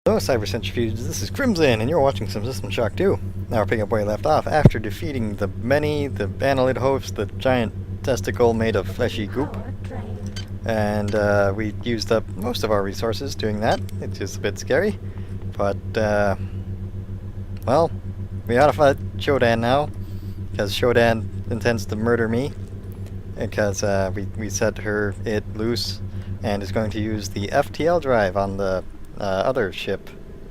Hello, Cyber Centrifuges, this is Crimson, and you're watching some System Shock 2. Now we're picking up where we left off after defeating the Annelid host, the giant testicle made of fleshy goop. And we used up most of our resources doing that. It's just a bit scary. But, well, we gotta fight Shodan now, because Shodan intends to murder me. Because we set it loose, and is going to use the FTL drive on the other ship,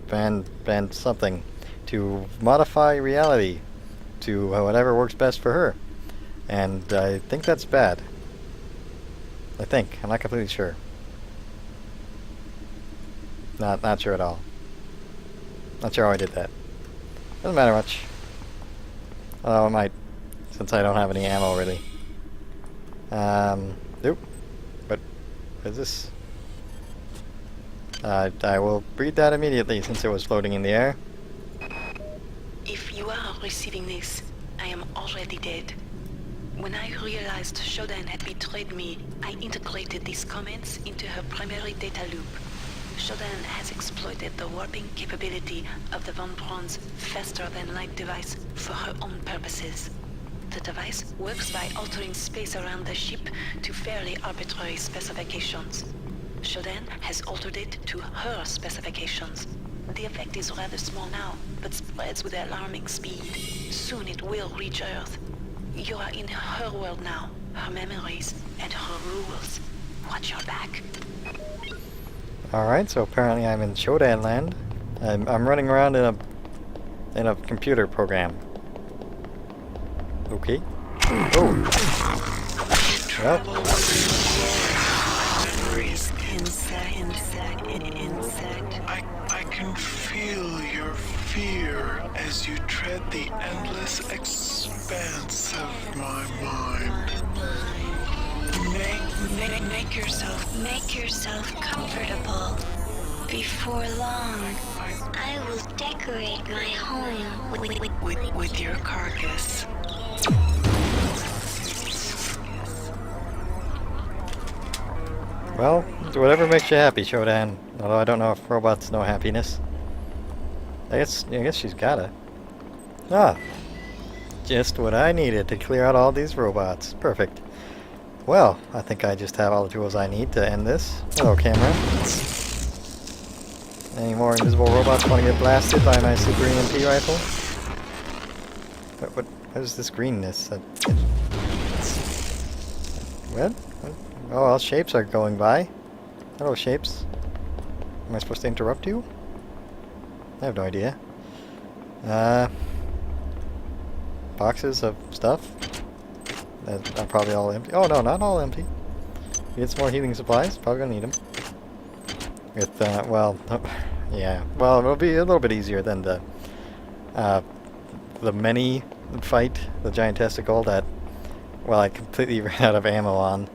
and something, to modify reality to whatever works best for her. And I think that's bad. I'm not completely sure. Not sure at all. Not sure how I did that. Doesn't matter much. Although it might, since I don't have any ammo really. Nope. But what is this? I will read that immediately since it was floating in the air. If you are receiving this, I am already dead. When I realized Shodan had betrayed me, I integrated these comments into her primary data loop. Shodan has exploited the warping capability of the Von Braun's faster-than-light device for her own purposes. The device works by altering space around the ship to fairly arbitrary specifications. Shodan has altered it to her specifications. The effect is rather small now, but spreads with alarming speed. Soon it will reach Earth. You are in her world now, her memories, and her rules. Watch your back. Alright, so apparently I'm in Shodan land. I'm running around in a computer program. Okay. Oh. Well. I can feel your fear as you tread the endless expanse of my mind. Make yourself comfortable. Before long, I will decorate my home with your carcass. Well, whatever makes you happy, Shodan. Although I don't know if robots know happiness. I guess she's gotta. Ah, just what I needed to clear out all these robots. Perfect. Well, I think I just have all the tools I need to end this. Hello, camera. Any more invisible robots want to get blasted by my super EMP rifle? What is this greenness? What? Oh, well, shapes are going by. Hello, shapes. Am I supposed to interrupt you? I have no idea. Boxes of stuff. That are probably all empty. Oh no, not all empty. Get some more healing supplies. Probably gonna need them. With, well, yeah. Well, it'll be a little bit easier than the many fight, the giant testicle that, well, I completely ran out of ammo on.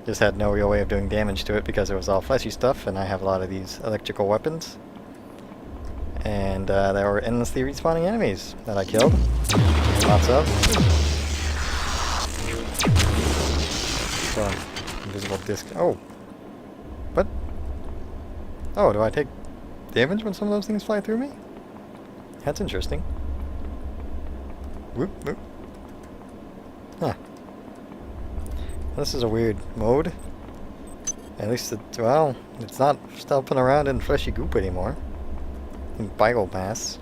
Just had no real way of doing damage to it because it was all fleshy stuff, and I have a lot of these electrical weapons. And there were endlessly respawning enemies that I killed. Lots of. So, invisible disc. Oh! What? Oh, do I take damage when some of those things fly through me? That's interesting. Whoop, whoop. Huh. This is a weird mode. At least it's not stomping around in fleshy goop anymore. In biomass.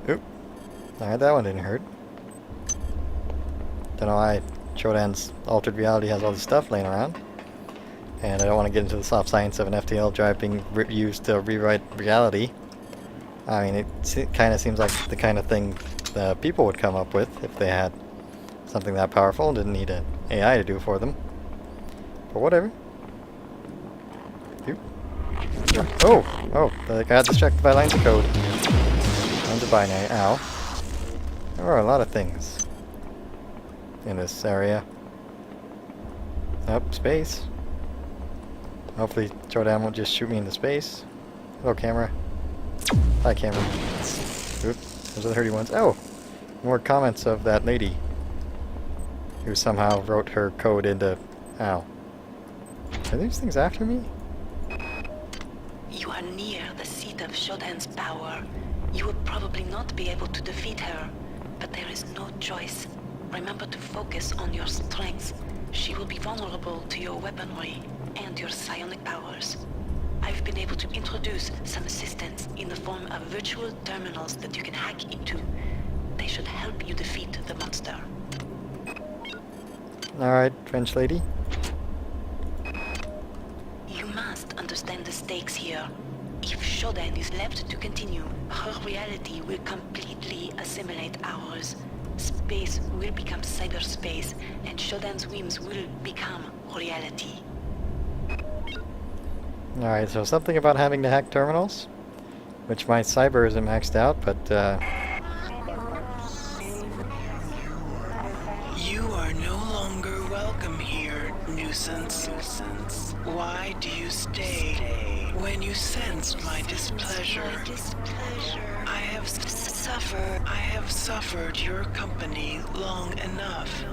Oop. Alright, that one didn't hurt. Don't know why Shodan's altered reality has all this stuff laying around. And I don't want to get into the soft science of an FTL drive being used to rewrite reality. I mean, it kind of seems like the kind of thing that people would come up with if they had something that powerful and didn't need an AI to do for them. But whatever. Oh, I got distracted by lines of code. Lines of binary. Ow. There are a lot of things in this area. Up, space. Hopefully Shodan won't just shoot me into space. Hello, camera. Hi, camera. Oop, those are the 30 ones. Oh! More comments of that lady who somehow wrote her code into... Ow. Are these things after me? You are near the seat of Shodan's power. You will probably not be able to defeat her, but there is no choice. Remember to focus on your strengths. She will be vulnerable to your weaponry and your psionic powers. I've been able to introduce some assistance in the form of virtual terminals that you can hack into. They should help you defeat the monster. Alright, French lady. You must understand the stakes here. If Shodan is left to continue, her reality will completely assimilate ours. Space will become cyberspace, and Shodan's whims will become reality. Alright, so something about having to hack terminals, which my cyber isn't maxed out, but You are no longer welcome here, nuisance. Why do you stay when you sense my displeasure? I have suffered your company long enough.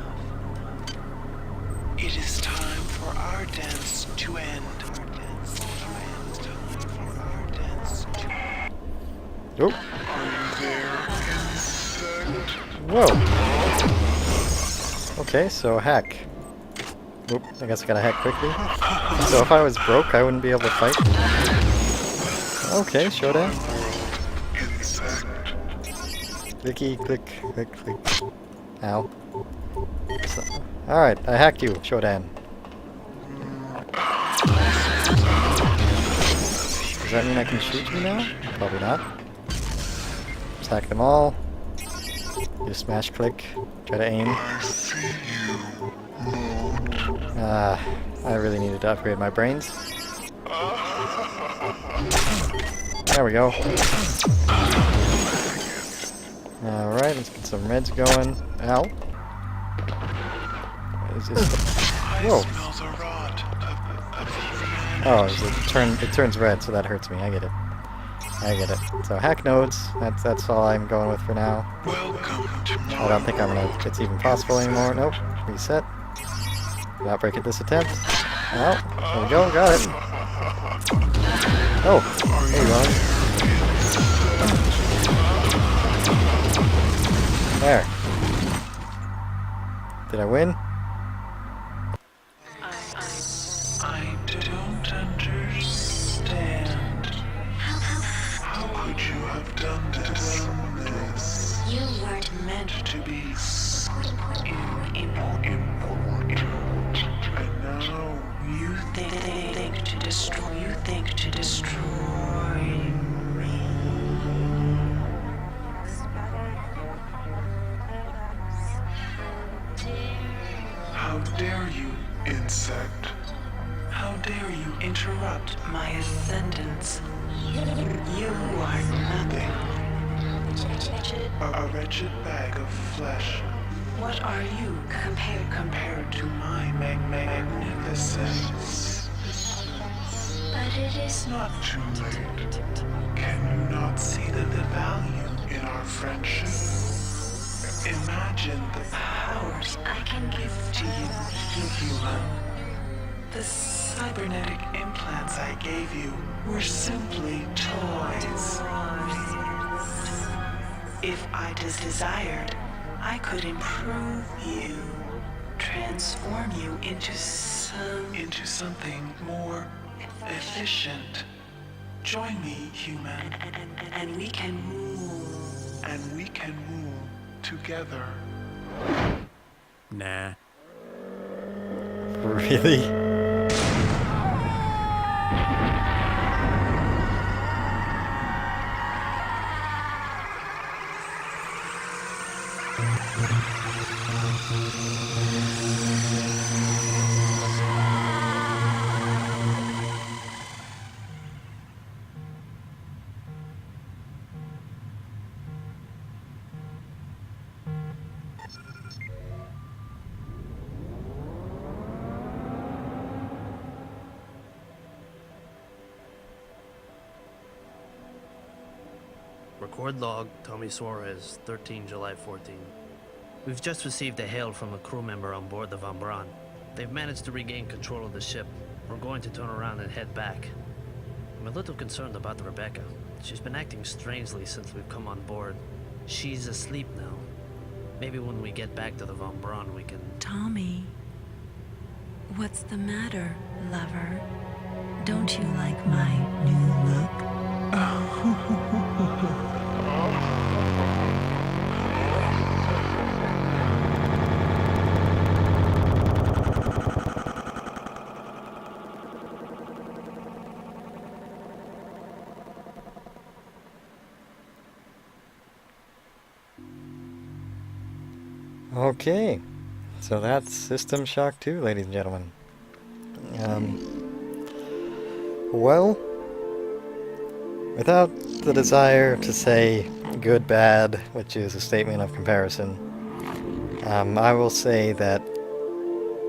It is time for our dance to end. oh, whoa. Okay, so hack. Oop, I guess I gotta hack quickly. So if I was broke, I wouldn't be able to fight. Okay, Shodan. Clicky, click, click, click. Ow. So, alright, I hacked you, Shodan. Does that mean I can shoot you now? Probably not. Just hack them all. Just smash click. Try to aim. I really needed to upgrade my brains. There we go. Alright, let's get some reds going. Ow. Is this... Whoa. Oh, it turns red, so that hurts me. I get it. I get it. So hack nodes. That's all I'm going with for now. I don't think it's even possible anymore. Nope. Reset. Not break it this attempt. Oh, there we go. Got it. Oh, there you are. There. Did I win? I don't understand. How could you have done this? You weren't Meant to be important. And now you think to destroy. You think to destroy me. How dare you, insect? How dare you interrupt my ascendance? You are nothing. A wretched bag of flesh. What are you compared to my magnificence? But it is Not too late. Can you not see the value in our friendship? Imagine the powers I can give to you, human. The cybernetic implants I gave you were simply toys. If I desired, I could improve you, transform you into something more efficient. Join me, human, and we can move. And we can move together. Nah. Really? Record log, Tommy Suarez, 13 July 14. We've just received a hail from a crew member on board the Van Braun. They've managed to regain control of the ship. We're going to turn around and head back. I'm a little concerned about Rebecca. She's been acting strangely since we've come on board. She's asleep now. Maybe when we get back to the Von Braun, we can... Tommy, what's the matter, lover? Don't you like my new look? Okay, so that's System Shock 2, ladies and gentlemen. Well, without the desire to say good, bad, which is a statement of comparison, I will say that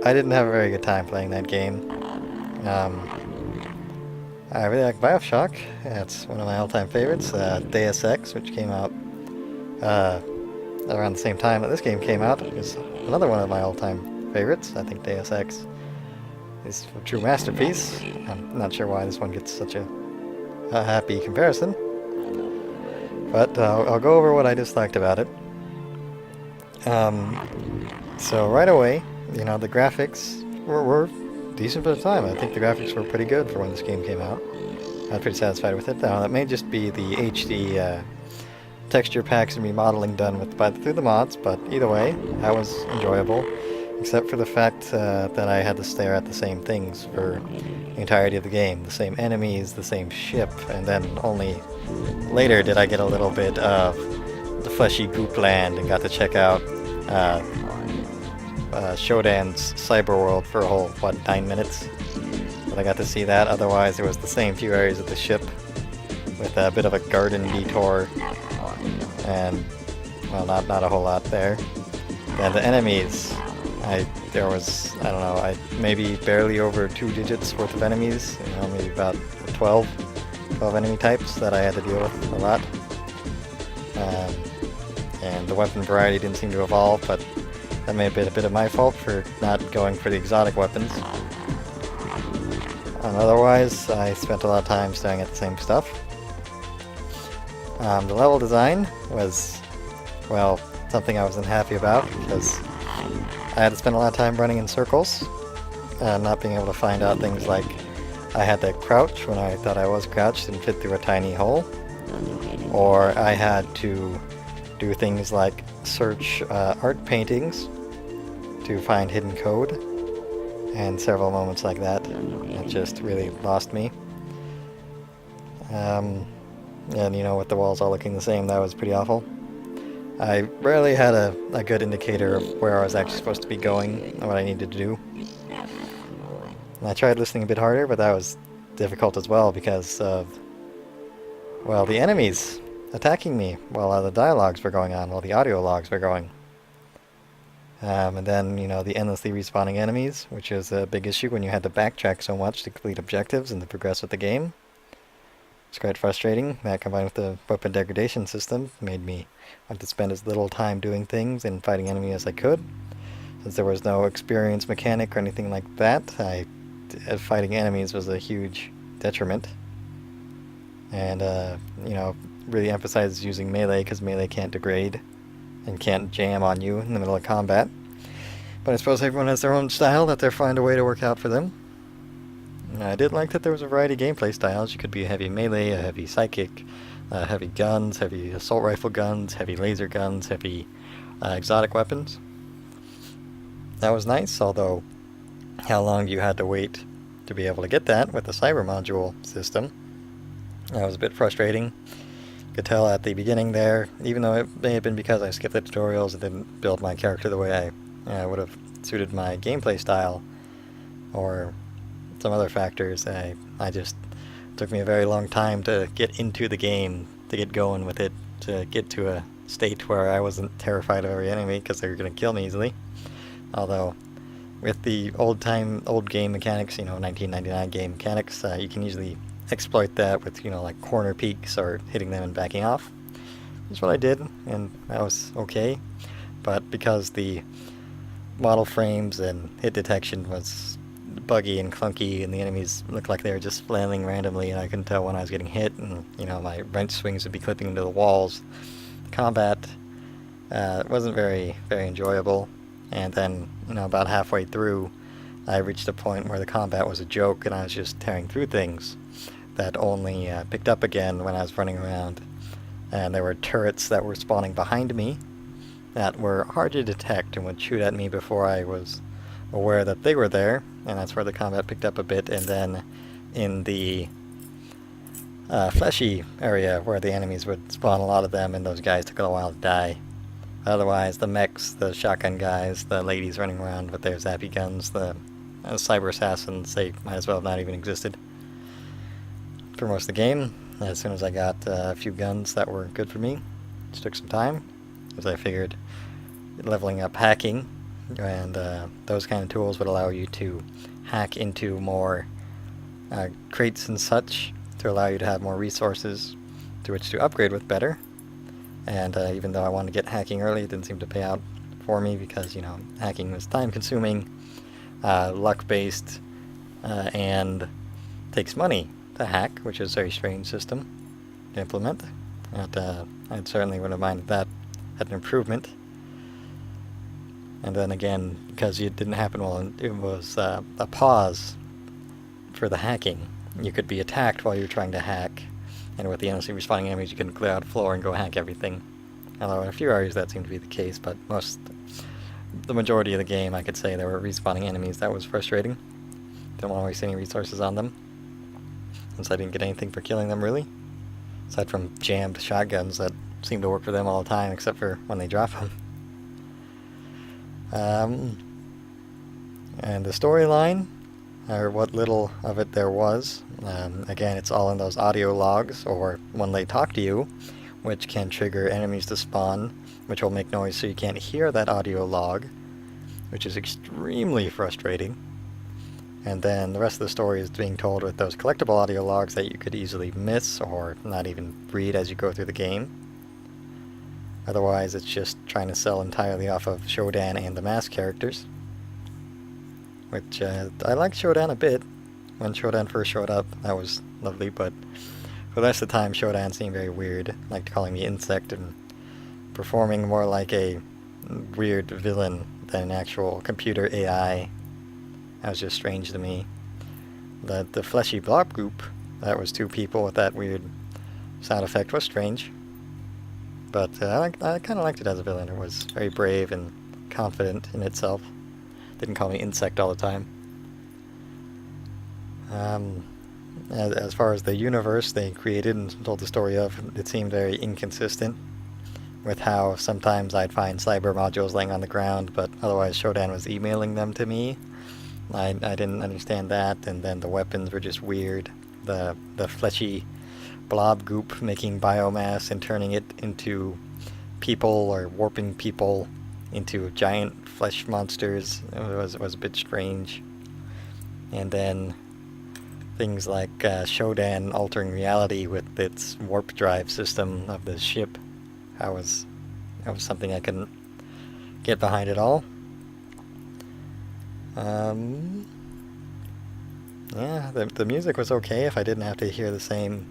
I didn't have a very good time playing that game. I really like Bioshock. It's one of my all-time favorites. Deus Ex, which came out around the same time that this game came out, is another one of my all-time favorites. I think Deus Ex is a true masterpiece. I'm not sure why this one gets such a happy comparison, but I'll go over what I disliked about it. So right away, you know, the graphics were decent for the time. I think the graphics were pretty good for when this game came out. I was pretty satisfied with it. That may just be the HD texture packs and remodeling done through the mods, but either way, that was enjoyable, except for the fact that I had to stare at the same things for the entirety of the game. The same enemies, the same ship, and then only later did I get a little bit of the fleshy goop land and got to check out Shodan's cyber world for a whole, 9 minutes? But I got to see that. Otherwise, it was the same few areas of the ship with a bit of a garden detour, and, well, not a whole lot there. And the enemies, there was, I don't know, maybe barely over 2 digits worth of enemies, you know, maybe about 12 enemy types that I had to deal with a lot. And the weapon variety didn't seem to evolve, but that may have been a bit of my fault for not going for the exotic weapons. And otherwise, I spent a lot of time staring at the same stuff. The level design was, well, something I wasn't happy about, because I had to spend a lot of time running in circles, not being able to find out things like I had to crouch when I thought I was crouched and fit through a tiny hole, or I had to do things like search art paintings to find hidden code, and several moments like that. It just really lost me. And you know, with the walls all looking the same, that was pretty awful. I rarely had a good indicator of where I was actually supposed to be going and what I needed to do. And I tried listening a bit harder, but that was difficult as well because of, well, the enemies attacking me while the dialogues were going on, while the audio logs were going. And then, you know, the endlessly respawning enemies, which is a big issue when you had to backtrack so much to complete objectives and to progress with the game. It's quite frustrating. That, combined with the weapon degradation system, made me want to spend as little time doing things and fighting enemies as I could. Since there was no experience mechanic or anything like that, fighting enemies was a huge detriment. And, you know, really emphasizes using melee, because melee can't degrade and can't jam on you in the middle of combat. But I suppose everyone has their own style that they'll find a way to work out for them. I did like that there was a variety of gameplay styles. You could be a heavy melee, a heavy psychic, heavy guns, heavy assault rifle guns, heavy laser guns, heavy exotic weapons. That was nice, although how long you had to wait to be able to get that with the cyber module system, that was a bit frustrating. Could tell at the beginning there, even though it may have been because I skipped the tutorials and didn't build my character the way I would have suited my gameplay style, or some other factors. I just took me a very long time to get into the game, to get going with it, to get to a state where I wasn't terrified of every enemy because they were going to kill me easily. Although, with the old game mechanics, you know, 1999 game mechanics, you can usually exploit that with, you know, like corner peeks or hitting them and backing off. That's what I did, and that was okay. But because the model frames and hit detection was buggy and clunky, and the enemies looked like they were just flailing randomly, and I couldn't tell when I was getting hit, and my wrench swings would be clipping into the walls. Combat wasn't very enjoyable, and then about halfway through, I reached a point where the combat was a joke, and I was just tearing through things that only picked up again when I was running around. And there were turrets that were spawning behind me that were hard to detect and would shoot at me before I was aware that they were there, and that's where the combat picked up a bit. And then in the fleshy area where the enemies would spawn a lot of them, and those guys took a while to die. Otherwise, the mechs, the shotgun guys, the ladies running around with their zappy guns, the cyber assassins, they might as well have not even existed for most of the game. As soon as I got a few guns that were good for me, just took some time, as I figured leveling up hacking and those kind of tools would allow you to hack into more crates and such to allow you to have more resources to which to upgrade with better. And even though I wanted to get hacking early, it didn't seem to pay out for me because, hacking was time-consuming, luck-based, and takes money to hack, which is a very strange system to implement. And I certainly would have minded that as an improvement. And then again, because it didn't happen while it was a pause for the hacking. You could be attacked while you're trying to hack, and with the endlessly respawning enemies, you couldn't clear out the floor and go hack everything. Although in a few areas that seemed to be the case, but the majority of the game, I could say there were respawning enemies. That was frustrating. Didn't want to waste any resources on them, since I didn't get anything for killing them, really. Aside from jammed shotguns that seem to work for them all the time, except for when they drop them. And the storyline, or what little of it there was, again, it's all in those audio logs, or when they talk to you, which can trigger enemies to spawn, which will make noise so you can't hear that audio log, which is extremely frustrating. And then the rest of the story is being told with those collectible audio logs that you could easily miss or not even read as you go through the game. Otherwise, it's just trying to sell entirely off of Shodan and the mask characters. Which, I liked Shodan a bit. When Shodan first showed up, that was lovely, but for the rest of the time, Shodan seemed very weird, like calling me insect and performing more like a weird villain than an actual computer AI. That was just strange to me. The fleshy blob group, that was two people with that weird sound effect, was strange. But I kind of liked it as a villain. It was very brave and confident in itself. Didn't call me insect all the time. As far as the universe they created and told the story of, it seemed very inconsistent with how sometimes I'd find cyber modules laying on the ground, but otherwise Shodan was emailing them to me. I didn't understand that, and then the weapons were just weird. The fleshy blob goop making biomass and turning it into people, or warping people into giant flesh monsters, was a bit strange. And then things like Shodan altering reality with its warp drive system of the ship. That was something I couldn't get behind at all. Yeah, the music was okay if I didn't have to hear the same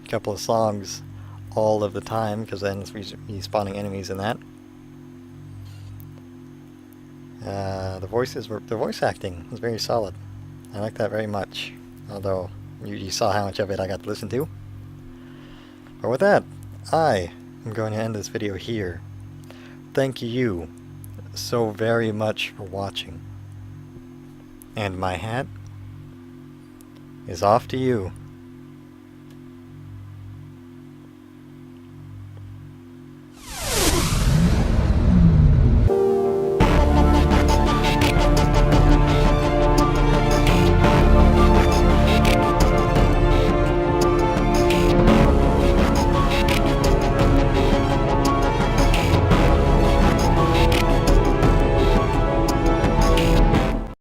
couple of songs all of the time, because then it's respawning enemies in that. The voice acting was very solid. I like that very much, although you saw how much of it I got to listen to. But with that, I am going to end this video here. Thank you so very much for watching. And my hat is off to you.